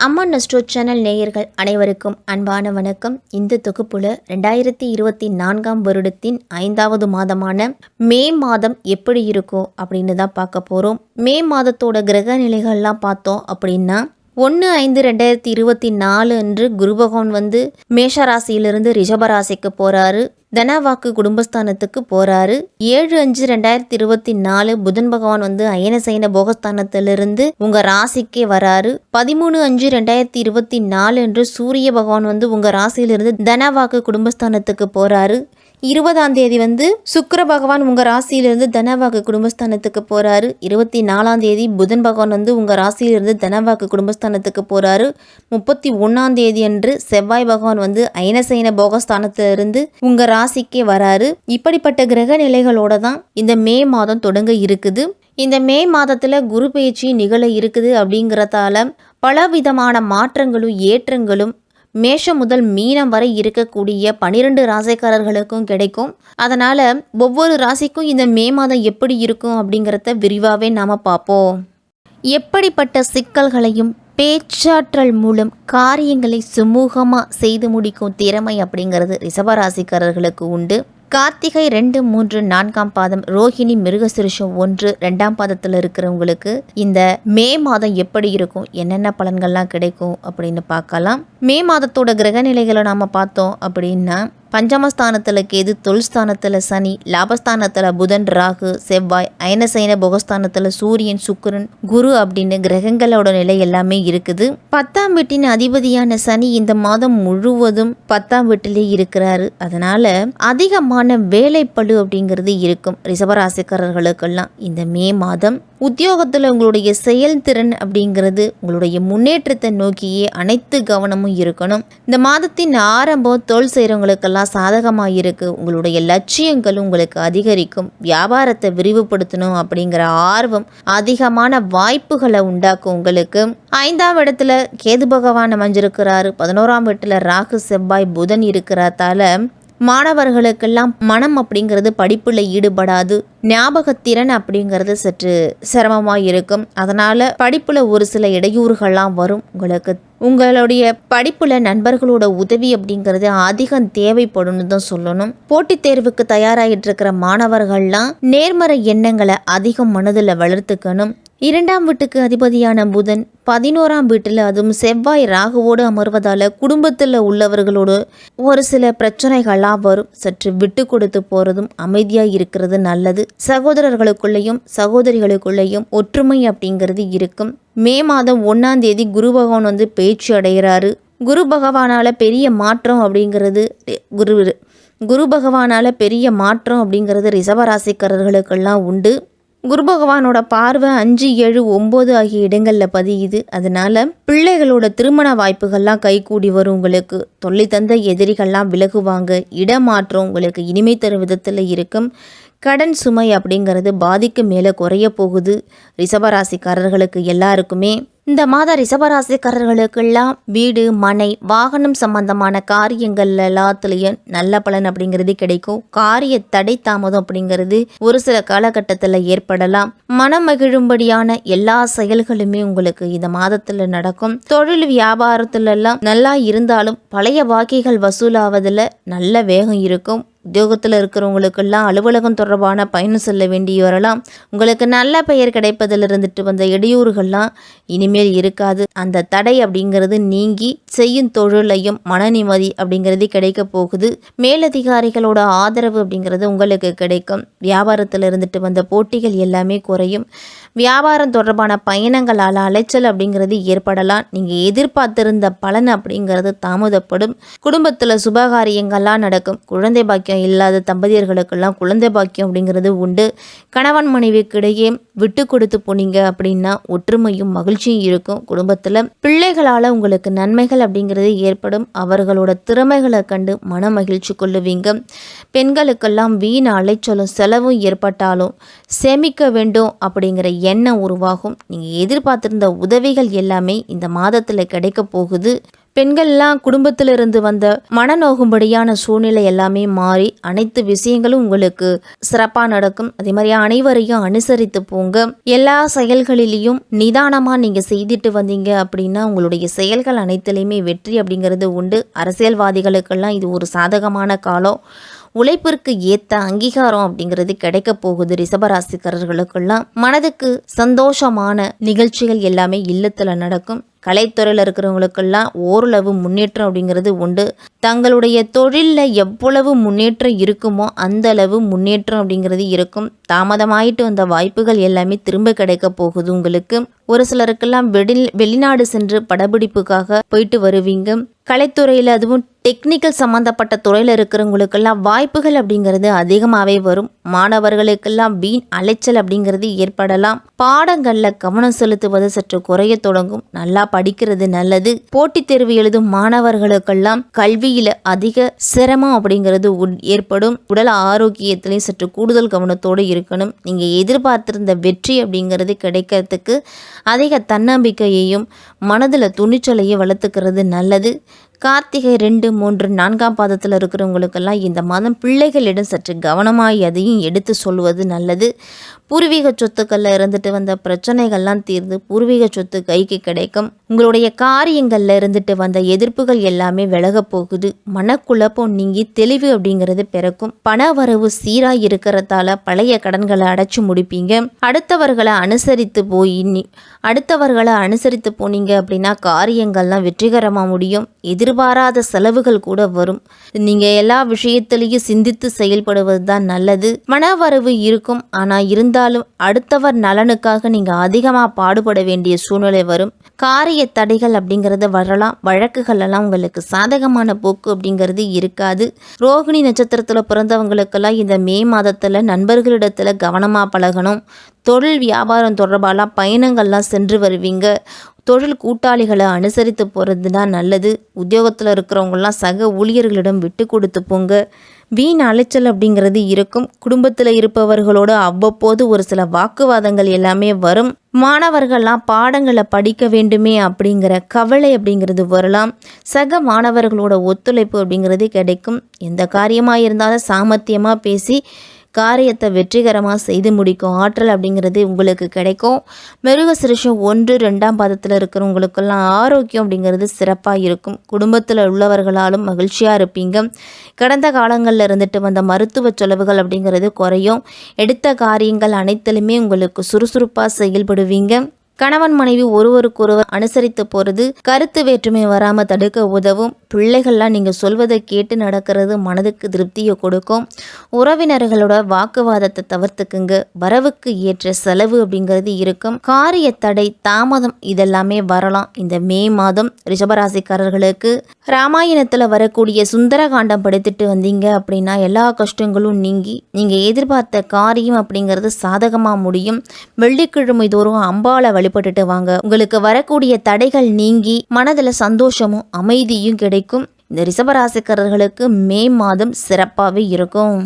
அம்மன் astro channel நேயர்கள் அனைவருக்கும் அன்பான வணக்கம். இந்த தொகுப்புல 2024 வருடத்தின் 5வது மாதமான மே மாதம் எப்படி இருக்கும் அப்படின்னு தான் பார்க்க போகிறோம். மே மாதத்தோட கிரக நிலைகள்லாம் பார்த்தோம் அப்படின்னா 1/5/2024 அன்று குரு பகவான் மேஷராசியிலிருந்து ரிஷபராசிக்கு போகிறாரு. தனவாக்கு குடும்பஸ்தானத்துக்கு போகிறாரு. 7/5/2024 புதன் பகவான் அயனசைன போகஸ்தானத்திலிருந்து உங்கள் ராசிக்கே வராரு. 13/5/2024 அன்று சூரிய பகவான் உங்கள் ராசியிலிருந்து தனவாக்கு குடும்பஸ்தானத்துக்கு போகிறாரு. 20ஆம் தேதி சுக்கிர பகவான் உங்கள் ராசியிலிருந்து தனவாக்கு குடும்பஸ்தானத்துக்கு போகிறாரு. 24ஆம் தேதி புதன் பகவான் உங்கள் ராசியிலிருந்து தனவாக்கு குடும்பஸ்தானத்துக்கு போகிறாரு. 31ஆம் தேதி அன்று செவ்வாய் பகவான் அயனசைன போகஸ்தானத்திலிருந்து உங்கள் ராசிக்கே வராரு. இப்படிப்பட்ட கிரக நிலைகளோட தான் இந்த மே மாதம் தொடங்க இருக்குது. இந்த மே மாதத்தில் குரு பயிற்சி நிகழ இருக்குது. அப்படிங்கிறதால பலவிதமான மாற்றங்களும் ஏற்றங்களும் மேஷம் முதல் மீனம் வரை இருக்கக்கூடிய 12 ராசிக்காரர்களுக்கும் கிடைக்கும். அதனால் ஒவ்வொரு ராசிக்கும் இந்த மே மாதம் எப்படி இருக்கும் அப்படிங்கிறத விரிவாகவே நாம் பார்ப்போம். எப்படிப்பட்ட சிக்கல்களையும் பேச்சாற்றல் மூலம் காரியங்களை சுமூகமாக செய்து முடிக்கும் திறமை அப்படிங்கிறது ரிஷபராசிக்காரர்களுக்கு உண்டு. கார்த்திகை 2, 3, 4ஆம் பாதம், ரோஹிணி, மிருகசிருஷம் 1, 2ஆம் பாதத்தில் இருக்கிறவங்களுக்கு இந்த மே மாதம் எப்படி இருக்கும், என்னென்ன பலன்கள்லாம் கிடைக்கும் அப்படின்னு பார்க்கலாம். மே மாதத்தோட கிரக நிலைகளை நாம் பார்த்தோம் அப்படின்னா பஞ்சமஸ்தானத்தில் கேது, தொழில்ஸ்தானத்தில் சனி, லாபஸ்தானத்தில் புதன், ராகு, செவ்வாய், அயனசைன போகஸ்தானத்தில் சூரியன், சுக்கிரன், குரு அப்படின்னு கிரகங்களோட நிலை எல்லாமே இருக்குது. 10ஆம் வீட்டின் அதிபதியான சனி இந்த மாதம் முழுவதும் 10ஆம் வீட்டிலே இருக்கிறாரு. அதனால அதிகமான வேலைப்பளு அப்படிங்கிறது இருக்கும் ரிஷபராசிக்காரர்களுக்கெல்லாம். இந்த மே மாதம் உத்தியோகத்தில் உங்களுடைய செயல்திறன் அப்படிங்கிறது உங்களுடைய முன்னேற்றத்தை நோக்கியே அனைத்து கவனமும் இருக்கணும். இந்த மாதத்தின் ஆரம்பம் தொழில் செய்கிறவங்களுக்கெல்லாம் சாதகமாக இருக்குது. உங்களுடைய லட்சியங்கள் உங்களுக்கு அதிகரிக்கும். வியாபாரத்தை விரிவுபடுத்தணும் அப்படிங்கிற ஆர்வம் அதிகமான வாய்ப்புகளை உண்டாக்கும். உங்களுக்கு 5ஆம் இடத்துல கேது பகவான் அமைஞ்சிருக்கிறாரு. 11ஆம் இடத்துல ராகு, செவ்வாய், புதன் இருக்கிறதால மாணவர்களுக்கெல்லாம் மனம் அப்படிங்கிறது படிப்பில் ஈடுபடாது. ஞாபகத்திறன் அப்படிங்கிறது சற்று சிரமமாக இருக்கும். அதனால் படிப்பில் ஒரு சில இடையூறுகள்லாம் வரும். உங்களுடைய படிப்பில் நண்பர்களோட உதவி அப்படிங்கிறது அதிகம் தேவைப்படும்னு தான் சொல்லணும். போட்டித் தேர்வுக்கு தயாராகிட்டு இருக்கிற மாணவர்கள்லாம் நேர்மறை எண்ணங்களை அதிகம் மனதில் வளர்த்துக்கணும். 2ஆம் வீட்டுக்கு அதிபதியான புதன் 11ஆம் வீட்டில், அதுவும் செவ்வாய் ராகுவோடு அமர்வதால் குடும்பத்தில் உள்ளவர்களோடு ஒரு சில பிரச்சனைகள்லாம் வரும். சற்று விட்டு கொடுத்து போகிறதும் அமைதியாக இருக்கிறது நல்லது. சகோதரர்களுக்குள்ளேயும் சகோதரிகளுக்குள்ளேயும் ஒற்றுமை அப்படிங்கிறது இருக்கும். மே மாதம் 1ஆம் தேதி குரு பகவான் பேச்சு அடைகிறாரு. குரு பகவானால் பெரிய மாற்றம் அப்படிங்கிறது ரிஷபராசிக்காரர்களுக்கெல்லாம் உண்டு. குரு பகவானோட பார்வை 5, 7, 9 ஆகிய இடங்களில் பதியுது. அதனால பிள்ளைகளோட திருமண வாய்ப்புகள்லாம் கைகூடி வரும். உங்களுக்கு தொல்லை தந்த எதிரிகள்லாம் விலகுவாங்க. இடமாற்றம் உங்களுக்கு இனிமை தரும் விதத்தில் இருக்கும். கடன் சுமை அப்படிங்கிறது பாதிக்கு மேலே குறைய போகுது. ரிஷபராசிக்காரர்களுக்கு எல்லாருக்குமே இந்த மாதம் ரிஷபராசிக்காரர்களுக்கெல்லாம் வீடு, மனை, வாகனம் சம்பந்தமான காரியங்கள் எல்லாத்துலேயும் நல்ல பலன் அப்படிங்கிறது கிடைக்கும். காரிய தடை தாமதம் அப்படிங்கிறது ஒரு சில காலகட்டத்தில் ஏற்படலாம். மனம் மகிழும்படியான எல்லா செயல்களுமே உங்களுக்கு இந்த மாதத்தில் நடக்கும். தொழில் வியாபாரத்துலலாம் நல்லா இருந்தாலும் பழைய பாக்கிகள் வசூலாவதில் நல்ல வேகம் இருக்கும். உத்தியோகத்தில் இருக்கிறவங்களுக்கெல்லாம் அலுவலகம் தொடர்பான பயணம் செல்ல வேண்டி வரலாம். உங்களுக்கு நல்ல பெயர் கிடைப்பதில் இருந்துட்டு வந்த இடையூறுகள்லாம் இனிமேல் இருக்காது. அந்த தடை அப்படிங்கிறது நீங்கி செய்யும் தொழிலையும் மன நிம்மதி அப்படிங்கிறது கிடைக்க போகுது. மேலதிகாரிகளோட ஆதரவு அப்படிங்கிறது உங்களுக்கு கிடைக்கும். வியாபாரத்தில் இருந்துட்டு வந்த போட்டிகள் எல்லாமே குறையும். வியாபாரம் தொடர்பான பயணங்களால் அலைச்சல் அப்படிங்கிறது ஏற்படலாம். நீங்கள் எதிர்பார்த்திருந்த பலன் அப்படிங்கிறது தாமதப்படும். குடும்பத்தில் சுபகாரியங்கள்லாம் நடக்கும். குழந்தை பாக்கியம் இல்லாத தம்பதியர்களுக்கெல்லாம் குழந்தை பாக்கியம் அப்படிங்கிறது உண்டு. கணவன் மனைவிக்கு இடையே விட்டு கொடுத்து போனீங்க அப்படின்னா ஒற்றுமையும் மகிழ்ச்சியும் இருக்கும். குடும்பத்தில் பிள்ளைகளால் உங்களுக்கு நன்மைகள் அப்படிங்கிறது ஏற்படும். அவர்களோட திறமைகளை கண்டு மன மகிழ்ச்சி கொள்ளுவீங்க. பெண்களுக்கெல்லாம் வீண் அலைச்சலும் செலவும் ஏற்பட்டாலும் சேமிக்க வேண்டும் அப்படிங்கிற எண்ணம் உருவாகும். நீங்கள் எதிர்பார்த்திருந்த உதவிகள் எல்லாமே இந்த மாதத்தில் கிடைக்க போகுது. பெண்கள்லாம் குடும்பத்திலிருந்து வந்த மனநோகும்படியான சூழ்நிலை எல்லாமே மாறி அனைத்து விஷயங்களும் உங்களுக்கு சிறப்பாக நடக்கும். அதே மாதிரி அனைவரையும் அனுசரித்து போங்க. எல்லா செயல்களிலையும் நிதானமாக நீங்கள் செய்துட்டு வந்தீங்க அப்படின்னா உங்களுடைய செயல்கள் அனைத்துலேயுமே வெற்றி அப்படிங்கிறது உண்டு. அரசியல்வாதிகளுக்கெல்லாம் இது ஒரு சாதகமான காலம். உழைப்பிற்கு ஏற்ற அங்கீகாரம் அப்படிங்கிறது கிடைக்க போகுது. ரிஷபராசிக்காரர்களுக்கெல்லாம் மனதுக்கு சந்தோஷமான நிகழ்ச்சிகள் எல்லாமே இல்லத்தில் நடக்கும். கலைத்துறையில் இருக்கிறவங்களுக்கெல்லாம் ஓரளவு முன்னேற்றம் அப்படிங்கிறது உண்டு. தங்களுடைய தொழிலில் எவ்வளவு முன்னேற்றம் இருக்குமோ அந்த அளவு முன்னேற்றம் அப்படிங்கிறது இருக்கும். தாமதமாயிட்டு வந்த வாய்ப்புகள் எல்லாமே திரும்ப கிடைக்க போகுது உங்களுக்கு. ஒரு சிலருக்கெல்லாம் வெளிநாடு சென்று படப்பிடிப்புக்காக போயிட்டு வருவீங்க. கலைத்துறையில் அதுவும் டெக்னிக்கல் சம்மந்தப்பட்ட துறையில் இருக்கிறவங்களுக்கெல்லாம் வாய்ப்புகள் அப்படிங்கிறது அதிகமாகவே வரும். மாணவர்களுக்கெல்லாம் வீண் அலைச்சல் அப்படிங்கிறது ஏற்படலாம். பாடங்களில் கவனம் செலுத்துவது சற்று குறைய தொடங்கும். நல்லா படிக்கிறது நல்லது. போட்டித் தேர்வு எழுதும் மாணவர்களுக்கெல்லாம் கல்வியில் அதிக சிரமம் அப்படிங்கிறது ஏற்படும். உடல் ஆரோக்கியத்திலையும் சற்று கூடுதல் கவனத்தோடு இருக்கணும். நீங்கள் எதிர்பார்த்திருந்த வெற்றி அப்படிங்கிறது கிடைக்கிறதுக்கு அதிக தன்னம்பிக்கையையும் மனதில் துணிச்சலையும் வளர்த்துக்கிறது நல்லது. கார்த்திகை 2, 3, 4ஆம் பாதத்தில் இருக்கிறவங்களுக்கெல்லாம் இந்த மாதம் பிள்ளைகளிடம் சற்று கவனமாக எதையும் எடுத்து சொல்வது நல்லது. பூர்வீக சொத்துக்களில் இருந்துட்டு வந்த பிரச்சனைகள்லாம் தீர்ந்து பூர்வீக சொத்து கைக்கு கிடைக்கும். உங்களுடைய காரியங்களில் இருந்துட்டு வந்த எதிர்ப்புகள் எல்லாமே விலக போகுது. மனக்குழப்பம் நீங்கி தெளிவு அப்படிங்கிறது பிறக்கும். பண வரவு சீராக இருக்கிறதால பழைய கடன்களை அடைச்சு முடிப்பீங்க. அடுத்தவர்களை அனுசரித்து போனீங்க அப்படின்னா காரியங்கள்லாம் வெற்றிகரமாக முடியும். எதிர்பாராத செலவுகள் கூட வரும். நீங்கள் எல்லா விஷயத்திலையும் சிந்தித்து செயல்படுவது தான் நல்லது. மனவரவு இருக்கும். ஆனால் இருந்தாலும் அடுத்தவர் நலனுக்காக நீங்கள் அதிகமாக பாடுபட வேண்டிய சூழ்நிலை வரும். காரிய தடைகள் அப்படிங்கிறது வரலாம். வழக்குகள் எல்லாம் உங்களுக்கு சாதகமான போக்கு அப்படிங்கிறது இருக்காது. ரோகிணி நட்சத்திரத்தில் பிறந்தவங்களுக்கெல்லாம் இந்த மே மாதத்தில் நண்பர்களிடத்தில் கவனமாக பழகணும். தொழில் வியாபாரம் தொடர்பாலாம் பயணங்கள்லாம் சென்று வருவீங்க. தொழில் கூட்டாளிகளை அனுசரித்து போகிறது தான் நல்லது. உத்தியோகத்தில் இருக்கிறவங்களாம் சக ஊழியர்களிடம் விட்டு கொடுத்து போங்க. வீண் அலைச்சல் அப்படிங்கிறது இருக்கும். குடும்பத்தில் இருப்பவர்களோடு அவ்வப்போது ஒரு சில வாக்குவாதங்கள் எல்லாமே வரும். மாணவர்கள்லாம் பாடங்களை படிக்க வேண்டுமே அப்படிங்கிற கவலை அப்படிங்கிறது வரலாம். சக மாணவர்களோட ஒத்துழைப்பு அப்படிங்கிறது கிடைக்கும். எந்த காரியமாக இருந்தாலும் சாமர்த்தியமாக பேசி காரியத்தை வெற்றிகரமாக செய்து முடிக்கும் ஆற்றல் அப்படிங்கிறது உங்களுக்கு கிடைக்கும். மிருகசிரிஷம் 1, 2ஆம் பாதத்தில் இருக்கிறவங்களுக்கெல்லாம் ஆரோக்கியம் அப்படிங்கிறது சிறப்பாக இருக்கும். குடும்பத்தில் உள்ளவர்களாலும் மகிழ்ச்சியாக இருப்பீங்க. கடந்த காலங்களில் இருந்துட்டு வந்த மருத்துவ செலவுகள் அப்படிங்கிறது குறையும். எடுத்த காரியங்கள் அனைத்திலுமே உங்களுக்கு சுறுசுறுப்பாக செயல்படுவீங்க. கணவன் மனைவி ஒருவருக்கொருவர் அனுசரித்து போகிறது கருத்து வேற்றுமை வராமல் தடுக்க உதவும். பிள்ளைகள்லாம் நீங்கள் சொல்வதை கேட்டு நடக்கிறது மனதுக்கு திருப்தியை கொடுக்கும். உறவினர்களோட வாக்குவாதத்தை தவிர்த்துக்குங்க. வரவுக்கு ஏற்ற செலவு அப்படிங்கிறது இருக்கும். காரிய தடை தாமதம் இதெல்லாமே வரலாம் இந்த மே மாதம். ரிஷபராசிக்காரர்களுக்கு ராமாயணத்தில் வரக்கூடிய சுந்தரகாண்டம் படித்துட்டு வந்தீங்க அப்படின்னா எல்லா கஷ்டங்களும் நீங்கி நீங்கள் எதிர்பார்த்த காரியம் அப்படிங்கிறது சாதகமாக முடியும். வெள்ளிக்கிழமை தோறும் அம்பாளை வழிபட்டுட்டு வாங்க. உங்களுக்கு வரக்கூடிய தடைகள் நீங்கி மனதில் சந்தோஷமும் அமைதியும் கிடைக்கும். இந்த ரிஷபராசிக்காரர்களுக்கு மே மாதம் சிறப்பாகவே இருக்கும்.